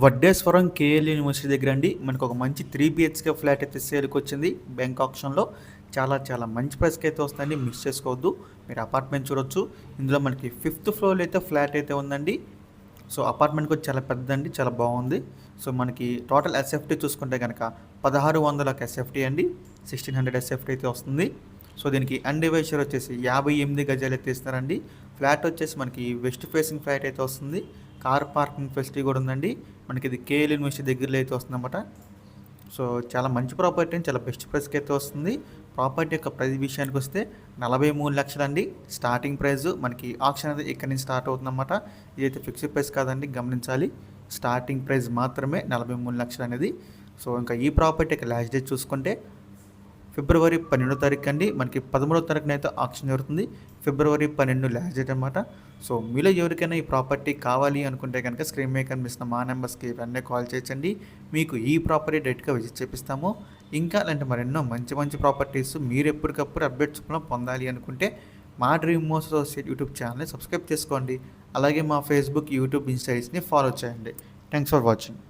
Vaddeswaram KL university దగ్గర అండి మనకు ఒక మంచి 3 BHK ఫ్లాట్ అయితే సేల్కి వచ్చింది బ్యాంక్ ఆప్షన్లో. చాలా మంచి ప్రైస్కి అయితే వస్తుందండి, మిస్ చేసుకోవద్దు. మీరు అపార్ట్మెంట్ చూడొచ్చు. ఇందులో మనకి 5th ఫ్లోర్లో అయితే ఫ్లాట్ అయితే ఉందండి. సో అపార్ట్మెంట్ కూడా చాలా పెద్దదండి, చాలా బాగుంది. సో మనకి టోటల్ ఎస్ఎఫ్టీ చూసుకుంటే కనుక 1600 ఎస్ఎఫ్టీ అండి, 1600 ఎస్ఎఫ్టీ అయితే వస్తుంది. సో దీనికి అన్డివైజర్ వచ్చేసి 58 గజాలు అయితే ఇస్తారండి. ఫ్లాట్ వచ్చేసి మనకి వెస్ట్ ఫేసింగ్ ఫ్లాట్ అయితే వస్తుంది. కార్ పార్కింగ్ ఫెసిలిటీ కూడా ఉందండి. మనకి ఇది కేఎల్ యూనివర్సిటీ దగ్గరలో అయితే వస్తుందన్నమాట. సో చాలా మంచి ప్రాపర్టీ అండి, చాలా బెస్ట్ ప్రైస్కి అయితే వస్తుంది. ప్రాపర్టీ యొక్క ప్రైస్ విషయానికి వస్తే 43 లక్షలు అండి స్టార్టింగ్ ప్రైస్. మనకి ఆప్షన్ అనేది ఇక్కడ నుంచి స్టార్ట్ అవుతుందన్నమాట. ఇదైతే ఫిక్స్డ్ ప్రైస్ కాదండి, గమనించాలి. స్టార్టింగ్ ప్రైస్ మాత్రమే 43 లక్షలు అనేది. సో ఇంకా ఈ ప్రాపర్టీ యొక్క లాస్ట్ డేట్ చూసుకుంటే ఫిబ్రవరి 12వ తారీఖు అండి. మనకి 13వ తారీఖున అయితే ఆప్షన్ జరుగుతుంది. ఫిబ్రవరి 12 లాస్ట్ డేట్ అనమాట. సో మీలో ఎవరికైనా ఈ ప్రాపర్టీ కావాలి అనుకుంటే కనుక స్క్రీన్ మీద కనిపిస్తున్న మా నెంబర్స్కి వెంటనే కాల్ చేయొచ్చండి. మీకు ఈ ప్రాపర్టీ డైరెక్ట్గా విజిట్ చేపిస్తాము. ఇంకా అలాంటి మరెన్నో మంచి ప్రాపర్టీస్ మీరు ఎప్పటికప్పుడు అప్డేట్స్ పొందాలి అనుకుంటే మా డ్రీమ్ హౌస్ అసోసియేట్ యూట్యూబ్ ఛానల్ని సబ్స్క్రైబ్ చేసుకోండి. అలాగే మా ఫేస్బుక్, యూట్యూబ్, ఇన్స్టాని ఫాలో చేయండి. Thanks for watching.